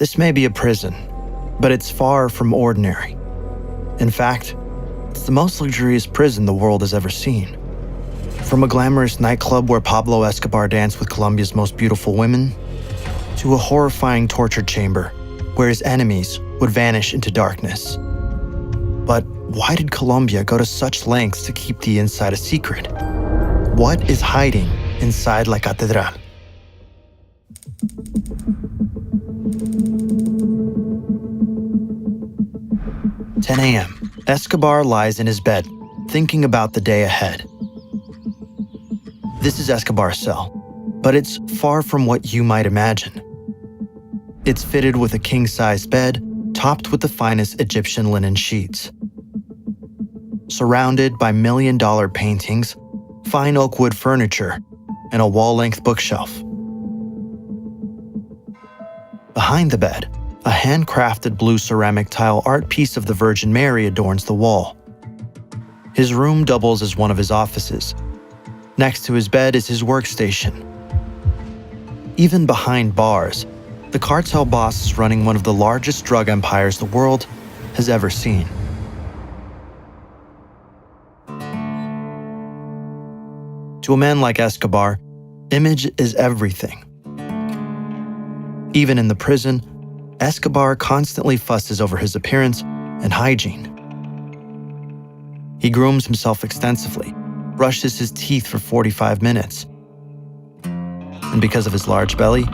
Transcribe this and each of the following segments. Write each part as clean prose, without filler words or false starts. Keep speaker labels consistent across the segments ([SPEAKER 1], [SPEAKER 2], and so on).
[SPEAKER 1] This may be a prison, but it's far from ordinary. In fact, it's the most luxurious prison the world has ever seen. From a glamorous nightclub where Pablo Escobar danced with Colombia's most beautiful women, to a horrifying torture chamber where his enemies would vanish into darkness. But why did Colombia go to such lengths to keep the inside a secret? What is hiding inside La Catedral? "10 a.m. Escobar lies in his bed, thinking about the day ahead. This is Escobar's cell, but it's far from what you might imagine. It's fitted with a king-size bed, topped with the finest Egyptian linen sheets. Surrounded by million-dollar paintings, fine oak wood furniture, and a wall-length bookshelf. Behind the bed, a handcrafted blue ceramic tile art piece of the Virgin Mary adorns the wall. His room doubles as one of his offices. Next to his bed is his workstation. Even behind bars, the cartel boss is running one of the largest drug empires the world has ever seen. To a man like Escobar, image is everything. Even in the prison, Escobar constantly fusses over his appearance and hygiene. He grooms himself extensively, brushes his teeth for 45 minutes. And because of his large belly,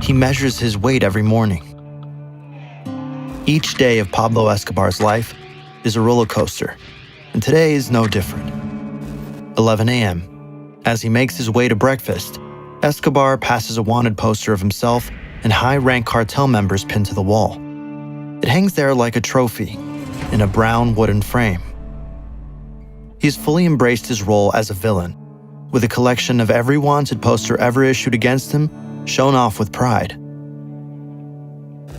[SPEAKER 1] he measures his weight every morning. Each day of Pablo Escobar's life is a roller coaster, and today is no different. 11 a.m. As he makes his way to breakfast, Escobar passes a wanted poster of himself and high-rank cartel members pinned to the wall. It hangs there like a trophy, in a brown wooden frame. He's fully embraced his role as a villain, with a collection of every wanted poster ever issued against him shown off with pride.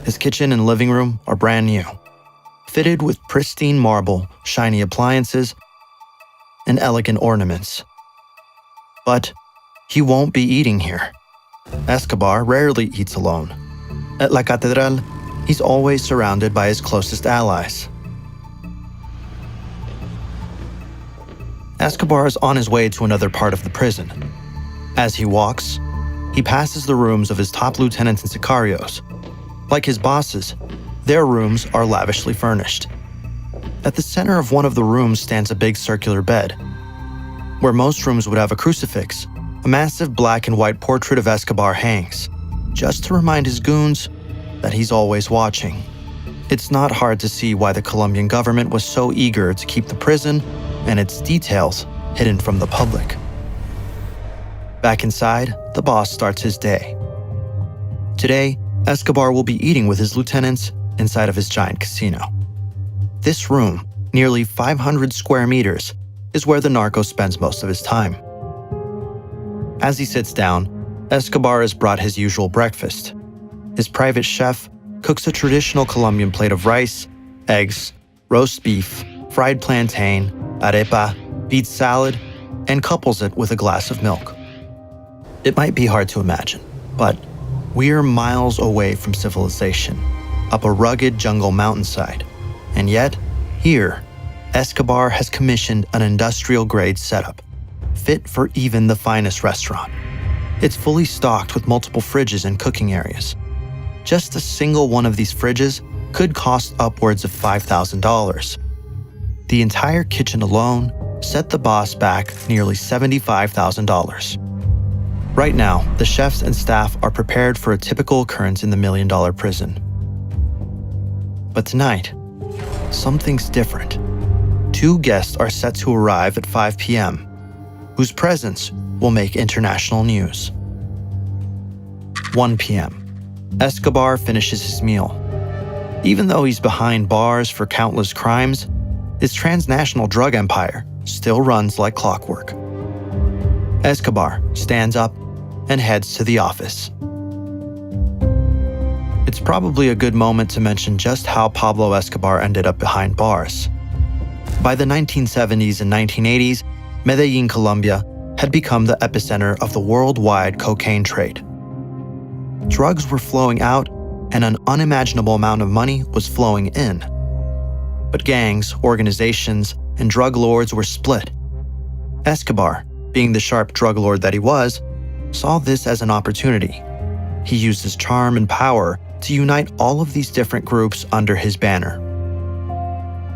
[SPEAKER 1] His kitchen and living room are brand new, fitted with pristine marble, shiny appliances, and elegant ornaments. But he won't be eating here. Escobar rarely eats alone. At La Catedral, he's always surrounded by his closest allies. Escobar is on his way to another part of the prison. As he walks, he passes the rooms of his top lieutenants and sicarios. Like his bosses, their rooms are lavishly furnished. At the center of one of the rooms stands a big circular bed. Where most rooms would have a crucifix, a massive black and white portrait of Escobar hangs, just to remind his goons that he's always watching. It's not hard to see why the Colombian government was so eager to keep the prison and its details hidden from the public. Back inside, the boss starts his day. Today, Escobar will be eating with his lieutenants inside of his giant casino. This room, nearly 500 square meters, is where the narco spends most of his time. As he sits down, Escobar has brought his usual breakfast. His private chef cooks a traditional Colombian plate of rice, eggs, roast beef, fried plantain, arepa, beet salad, and couples it with a glass of milk. It might be hard to imagine, but we're miles away from civilization, up a rugged jungle mountainside. And yet, here, Escobar has commissioned an industrial-grade setup, fit for even the finest restaurant. It's fully stocked with multiple fridges and cooking areas. Just a single one of these fridges could cost upwards of $5,000. The entire kitchen alone set the boss back nearly $75,000. Right now, the chefs and staff are prepared for a typical occurrence in the million-dollar prison. But tonight, something's different. Two guests are set to arrive at 5 p.m., whose presence will make international news. 1 p.m. Escobar finishes his meal. Even though he's behind bars for countless crimes, his transnational drug empire still runs like clockwork. Escobar stands up and heads to the office. It's probably a good moment to mention just how Pablo Escobar ended up behind bars. By the 1970s and 1980s, Medellin, Colombia, had become the epicenter of the worldwide cocaine trade. Drugs were flowing out and an unimaginable amount of money was flowing in. But gangs, organizations, and drug lords were split. Escobar, being the sharp drug lord that he was, saw this as an opportunity. He used his charm and power to unite all of these different groups under his banner.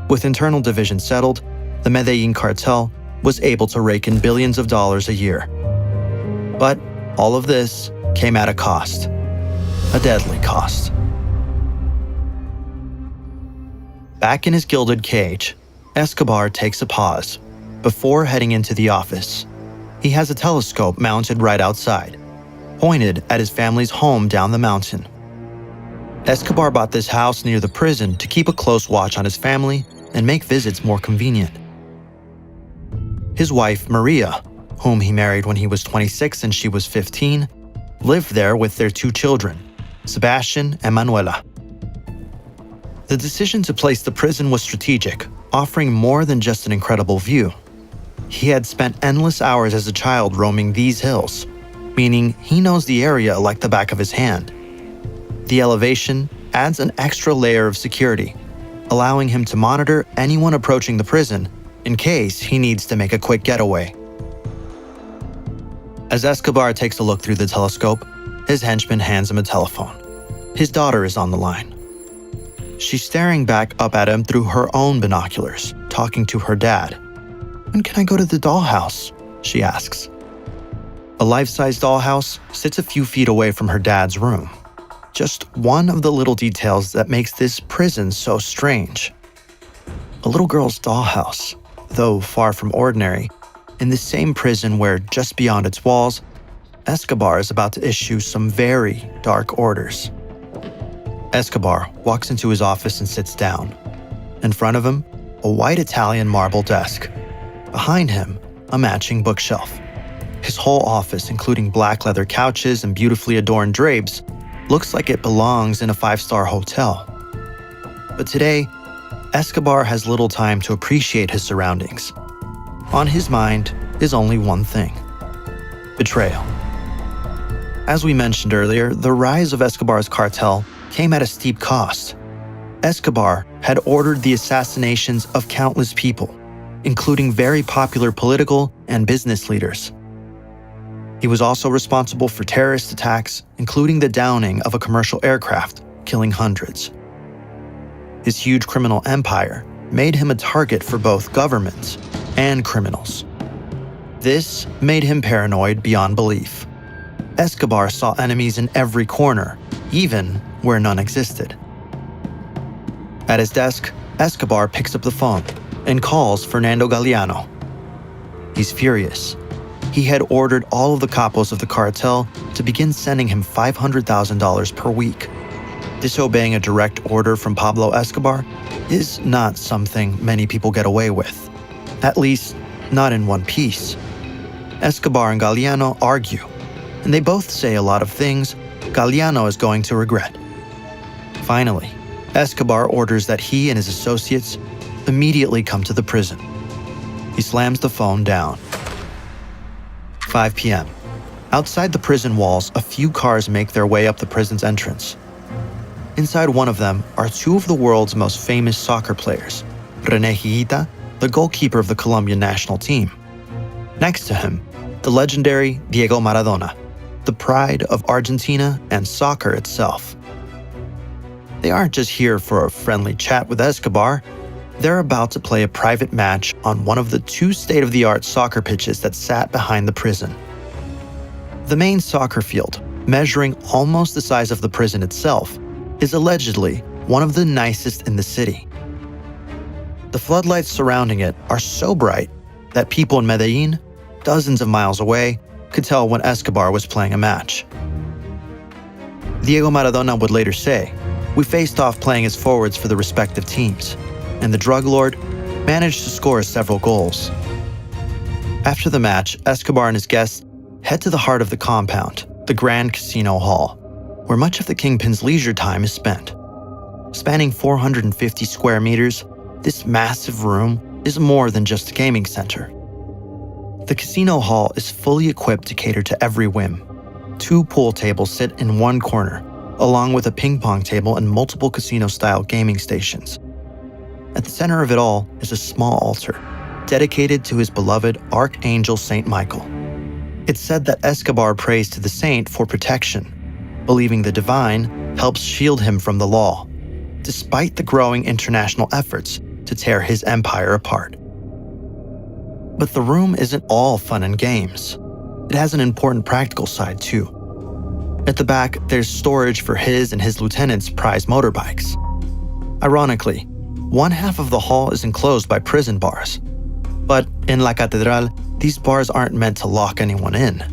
[SPEAKER 1] With internal divisions settled, the Medellin cartel was able to rake in billions of dollars a year. But all of this came at a cost, a deadly cost. Back in his gilded cage, Escobar takes a pause before heading into the office. He has a telescope mounted right outside, pointed at his family's home down the mountain. Escobar bought this house near the prison to keep a close watch on his family and make visits more convenient. His wife, Maria, whom he married when he was 26 and she was 15, lived there with their 2 children, Sebastian and Manuela. The decision to place the prison was strategic, offering more than just an incredible view. He had spent endless hours as a child roaming these hills, meaning he knows the area like the back of his hand. The elevation adds an extra layer of security, allowing him to monitor anyone approaching the prison in case he needs to make a quick getaway. As Escobar takes a look through the telescope, his henchman hands him a telephone. His daughter is on the line. She's staring back up at him through her own binoculars, talking to her dad. "When can I go to the dollhouse?" she asks. A life-size dollhouse sits a few feet away from her dad's room. Just one of the little details that makes this prison so strange. A little girl's dollhouse, though far from ordinary, in the same prison where, just beyond its walls, Escobar is about to issue some very dark orders. Escobar walks into his office and sits down. In front of him, a white Italian marble desk. Behind him, a matching bookshelf. His whole office, including black leather couches and beautifully adorned drapes, looks like it belongs in a 5-star hotel. But today, Escobar has little time to appreciate his surroundings. On his mind is only one thing: betrayal. As we mentioned earlier, the rise of Escobar's cartel came at a steep cost. Escobar had ordered the assassinations of countless people, including very popular political and business leaders. He was also responsible for terrorist attacks, including the downing of a commercial aircraft, killing hundreds. His huge criminal empire made him a target for both governments and criminals. This made him paranoid beyond belief. Escobar saw enemies in every corner, even where none existed. At his desk, Escobar picks up the phone and calls Fernando Galeano. He's furious. He had ordered all of the capos of the cartel to begin sending him $500,000 per week. Disobeying a direct order from Pablo Escobar is not something many people get away with, at least not in one piece. Escobar and Galeano argue, and they both say a lot of things Galeano is going to regret. Finally, Escobar orders that he and his associates immediately come to the prison. He slams the phone down. 5 p.m. Outside the prison walls, a few cars make their way up the prison's entrance. Inside one of them are 2 of the world's most famous soccer players, René Higuita, the goalkeeper of the Colombian national team. Next to him, the legendary Diego Maradona, the pride of Argentina and soccer itself. They aren't just here for a friendly chat with Escobar. They're about to play a private match on one of the 2 state-of-the-art soccer pitches that sat behind the prison. The main soccer field, measuring almost the size of the prison itself, is allegedly one of the nicest in the city. The floodlights surrounding it are so bright that people in Medellin, dozens of miles away, could tell when Escobar was playing a match. Diego Maradona would later say, "We faced off playing as forwards for the respective teams, and the drug lord managed to score several goals." After the match, Escobar and his guests head to the heart of the compound, the Grand Casino Hall, where much of the Kingpin's leisure time is spent. Spanning 450 square meters, this massive room is more than just a gaming center. The casino hall is fully equipped to cater to every whim. 2 pool tables sit in one corner, along with a ping pong table and multiple casino-style gaming stations. At the center of it all is a small altar, dedicated to his beloved Archangel Saint Michael. It's said that Escobar prays to the saint for protection, believing the divine helps shield him from the law, despite the growing international efforts to tear his empire apart. But the room isn't all fun and games. It has an important practical side too. At the back, there's storage for his and his lieutenants' prized motorbikes. Ironically, one half of the hall is enclosed by prison bars. But in La Catedral, these bars aren't meant to lock anyone in.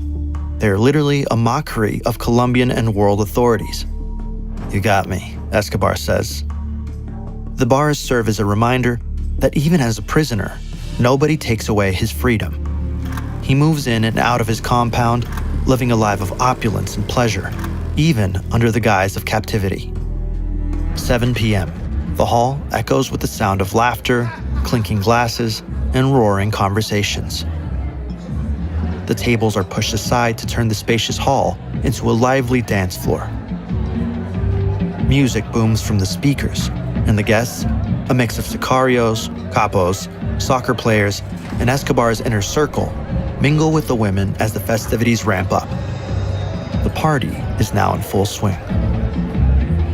[SPEAKER 1] They're literally a mockery of Colombian and world authorities. "You got me," Escobar says. The bars serve as a reminder that even as a prisoner, nobody takes away his freedom. He moves in and out of his compound, living a life of opulence and pleasure, even under the guise of captivity. 7 p.m. The hall echoes with the sound of laughter, clinking glasses, and roaring conversations. The tables are pushed aside to turn the spacious hall into a lively dance floor. Music booms from the speakers, and the guests, a mix of sicarios, capos, soccer players, and Escobar's inner circle, mingle with the women as the festivities ramp up. The party is now in full swing.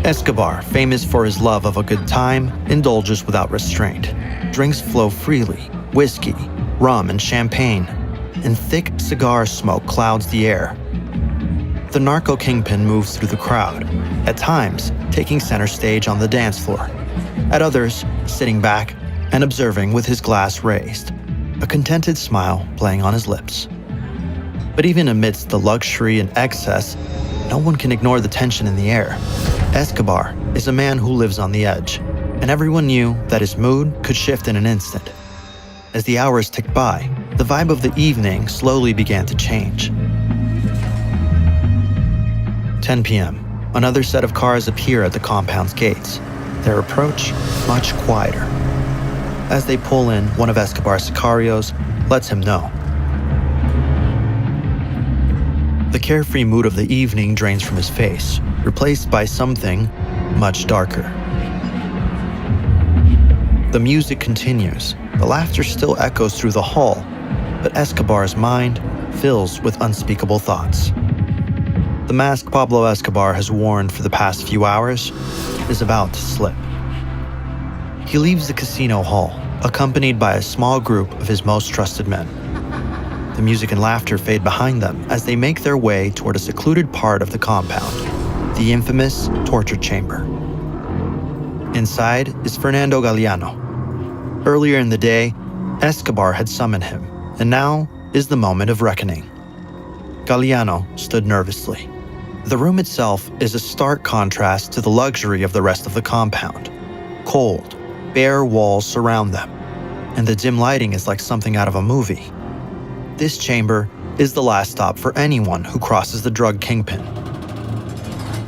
[SPEAKER 1] Escobar, famous for his love of a good time, indulges without restraint. Drinks flow freely: whiskey, rum, and champagne, and thick cigar smoke clouds the air. The narco kingpin moves through the crowd, at times taking center stage on the dance floor, at others sitting back and observing with his glass raised, a contented smile playing on his lips. But even amidst the luxury and excess, no one can ignore the tension in the air. Escobar is a man who lives on the edge, and everyone knew that his mood could shift in an instant. As the hours ticked by, the vibe of the evening slowly began to change. 10 p.m. Another set of cars appear at the compound's gates, their approach much quieter. As they pull in, one of Escobar's sicarios lets him know. The carefree mood of the evening drains from his face, replaced by something much darker. The music continues. The laughter still echoes through the hall, but Escobar's mind fills with unspeakable thoughts. The mask Pablo Escobar has worn for the past few hours is about to slip. He leaves the casino hall, accompanied by a small group of his most trusted men. The music and laughter fade behind them as they make their way toward a secluded part of the compound, the infamous torture chamber. Inside is Fernando Galeano. Earlier in the day, Escobar had summoned him, and now is the moment of reckoning. Galeano stood nervously. The room itself is a stark contrast to the luxury of the rest of the compound. Cold, bare walls surround them, and the dim lighting is like something out of a movie. This chamber is the last stop for anyone who crosses the drug kingpin.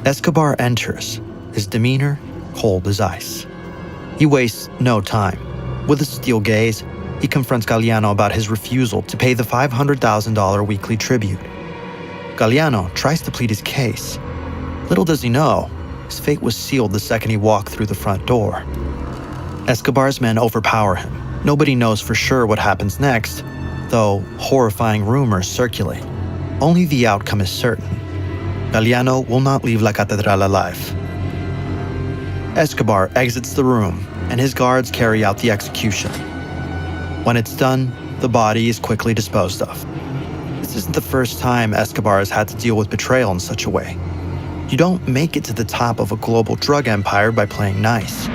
[SPEAKER 1] Escobar enters, his demeanor cold as ice. He wastes no time. With a steel gaze, he confronts Galeano about his refusal to pay the $500,000 weekly tribute. Galeano tries to plead his case. Little does he know, his fate was sealed the second he walked through the front door. Escobar's men overpower him. Nobody knows for sure what happens next, though horrifying rumors circulate. Only the outcome is certain. Galeano will not leave La Catedral alive. Escobar exits the room, and his guards carry out the execution. When it's done, the body is quickly disposed of. This isn't the first time Escobar has had to deal with betrayal in such a way. You don't make it to the top of a global drug empire by playing nice.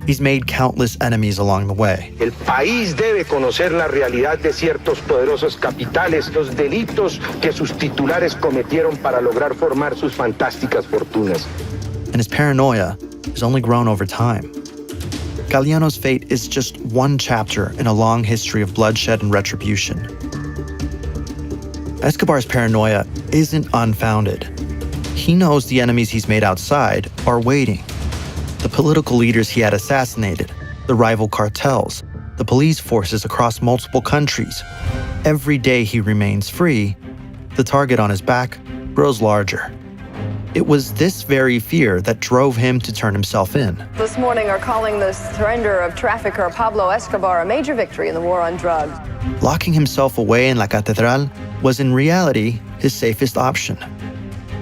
[SPEAKER 1] He's made countless enemies along the way.
[SPEAKER 2] El país debe conocer la realidad de ciertos poderosos capitales, los delitos que sus titulares cometieron para lograr formar sus fantásticas fortunas.
[SPEAKER 1] And his paranoia has only grown over time. Galeano's fate is just one chapter in a long history of bloodshed and retribution. Escobar's paranoia isn't unfounded. He knows the enemies he's made outside are waiting. The political leaders he had assassinated, the rival cartels, the police forces across multiple countries. Every day he remains free, the target on his back grows larger. It was this very fear that drove him to turn himself in.
[SPEAKER 3] This morning are calling the surrender of trafficker Pablo Escobar a major victory in the war on drugs.
[SPEAKER 1] Locking himself away in La Catedral was in reality his safest option.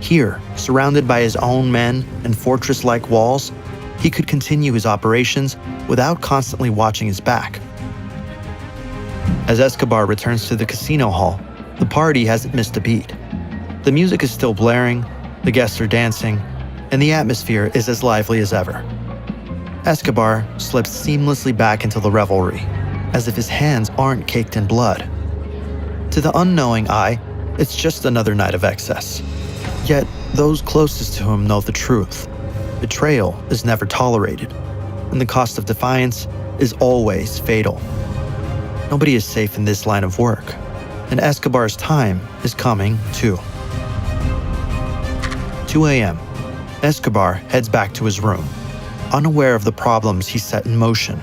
[SPEAKER 1] Here, surrounded by his own men and fortress-like walls, he could continue his operations without constantly watching his back. As Escobar returns to the casino hall, the party hasn't missed a beat. The music is still blaring, the guests are dancing, and the atmosphere is as lively as ever. Escobar slips seamlessly back into the revelry, as if his hands aren't caked in blood. To the unknowing eye, it's just another night of excess. Yet, those closest to him know the truth. Betrayal is never tolerated, and the cost of defiance is always fatal. Nobody is safe in this line of work, and Escobar's time is coming too. 2 a.m. Escobar heads back to his room, unaware of the problems he set in motion.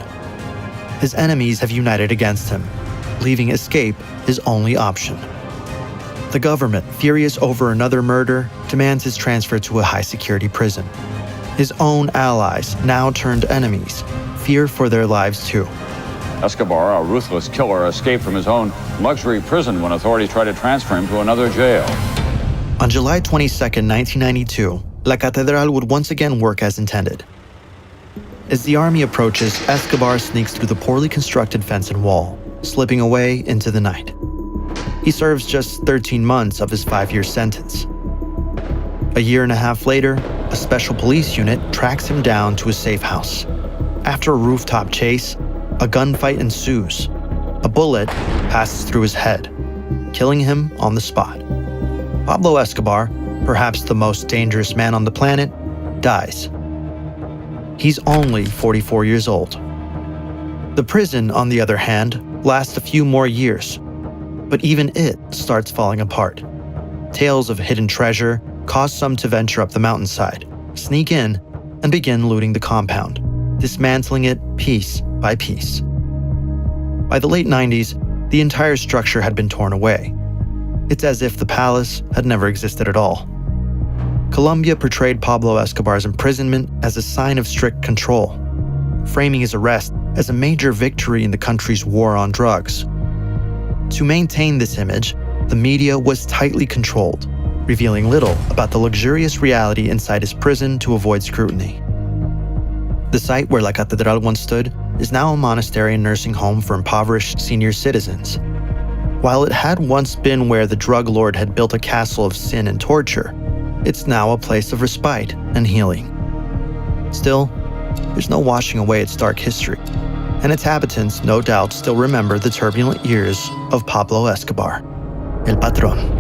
[SPEAKER 1] His enemies have united against him, leaving escape his only option. The government, furious over another murder, demands his transfer to a high-security prison. His own allies, now turned enemies, fear for their lives too.
[SPEAKER 4] Escobar, a ruthless killer, escaped from his own luxury prison when authorities tried to transfer him to another jail.
[SPEAKER 1] On July 22, 1992, La Catedral would once again work as intended. As the army approaches, Escobar sneaks through the poorly constructed fence and wall, slipping away into the night. He serves just 13 months of his 5-year sentence. A year and a half later, a special police unit tracks him down to a safe house. After a rooftop chase, a gunfight ensues. A bullet passes through his head, killing him on the spot. Pablo Escobar, perhaps the most dangerous man on the planet, dies. He's only 44 years old. The prison, on the other hand, lasts a few more years, but even it starts falling apart. Tales of hidden treasure cause some to venture up the mountainside, sneak in, and begin looting the compound, dismantling it piece by piece. By the late 90s, the entire structure had been torn away. It's as if the palace had never existed at all. Colombia portrayed Pablo Escobar's imprisonment as a sign of strict control, framing his arrest as a major victory in the country's war on drugs. To maintain this image, the media was tightly controlled, revealing little about the luxurious reality inside his prison to avoid scrutiny. The site where La Catedral once stood is now a monastery and nursing home for impoverished senior citizens. While it had once been where the drug lord had built a castle of sin and torture, it's now a place of respite and healing. Still, there's no washing away its dark history, and its inhabitants no doubt still remember the turbulent years of Pablo Escobar, El Patron.